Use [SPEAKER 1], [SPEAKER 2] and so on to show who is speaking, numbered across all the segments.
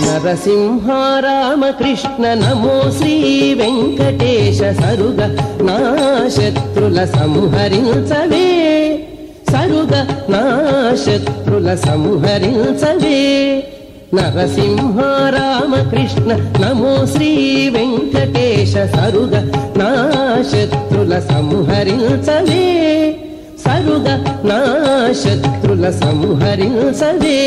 [SPEAKER 1] నరసింహ రామకృష్ణ నమో శ్రీ వెంకటేశ సరుగ నా శత్రుల సంహరించవే సరుగ నా శత్రుల సంహరించవే నరసింహ రామకృష్ణ నమో శ్రీ వెంకటేశ సరుగ నా శత్రుల సంహరించవే సరుగ నా శత్రుల సంహరించవే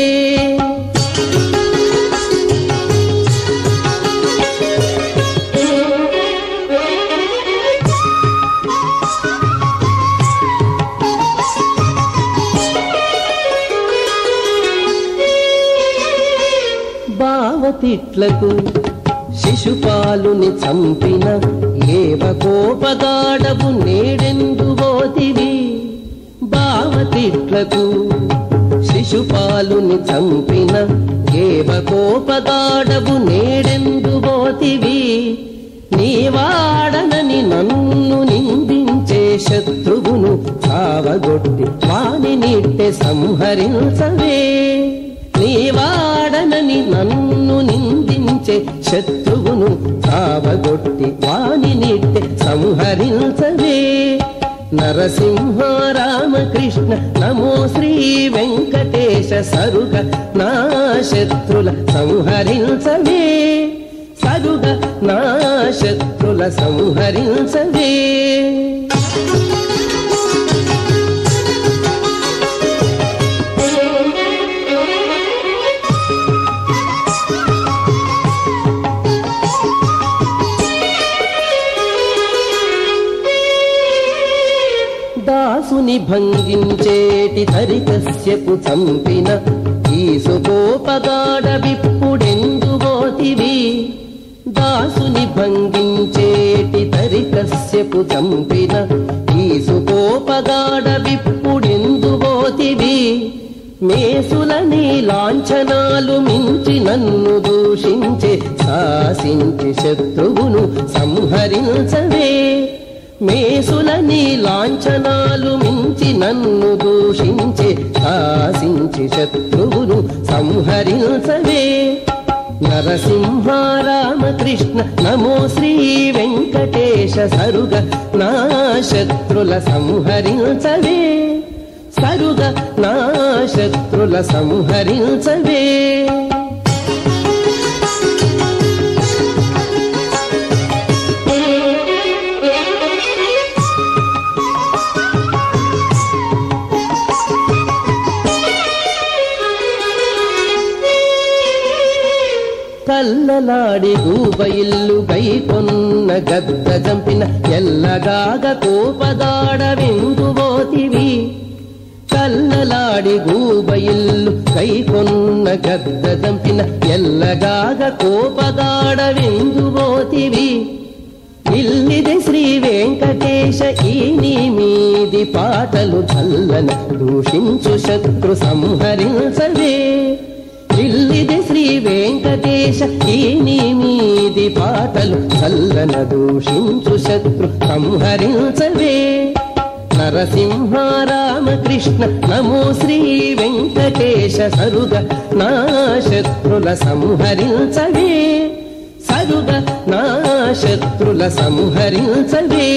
[SPEAKER 1] బావతిట్లకు శిశుపాలుని చంపిన ఏవ కోపగాడవు నేడెందువోతివి బావతిట్లకు శిశుపాలుని చంపిన ఏవ కోపగాడవు నేడెందువోతివి నీవాడనని నన్ను నిందించే శత్రువును చావగొట్టి వాని నిట్టె సంహరించవే నీవాడనని నన్ను నిందించే శత్రువును చావగొట్టి వాని నిట్టె సంహరించవే నరసింహ రామకృష్ణ నమో శ్రీ వెంకటేశ సరుగ నా శత్రుల సంహరించవే సరుగ నా శత్రుల సంహరించవే దాసుని భంగించేటి తరికస్యపు చంపిన ఈసుకోపగాడ విప్పుడెందువోతివి దాసుని భంగించేటి తరికస్యపు చంపిన ఈసుకోపగాడ విప్పుడెందువోతివి మేసులని లాంఛనాలు మించి నన్ను దూషించే శాసించి శత్రువును సంహరించవే మేసులని లాంఛనాలు మించి నన్ను దూషించే శాసించి శత్రువును సంహరించవే నరసింహ రామకృష్ణ నమో శ్రీ వెంకటేశ సరుగ నా శత్రుల సంహరించవే సరుగ నా శత్రుల సంహరించవే కల్లలాడి గూబయిల్లు గైకొన్న గద్ద జంపిన ఎల్లగాగ కోపదాడవెందువోతివి కల్లలాడి గూబయిల్లు గైకొన్న గద్ద జంపిన ఎల్లగాగ కోపదాడవెందువోతివి ఇల్లిది శ్రీ వెంకటేశ ఈ నీ మీది పాటలు చల్లన దూషించు శత్రు సంహరించవే ఇల్లిది శ్రీ వెంకటేశ ఈ నీ మీది పాటలు చల్లన దూషించు శత్రు సంహరించవే నరసింహ రామకృష్ణ నమో శ్రీ వెంకటేశ సరుగ నా శత్రుల సంహరించవే సరుగ నా శత్రుల సంహరించవే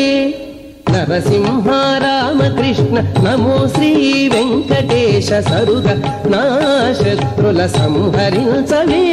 [SPEAKER 1] నరసింహ రామకృష్ణ నమో శ్రీ వెంకటేశ సరుగ నా శత్రుల సంహరించవే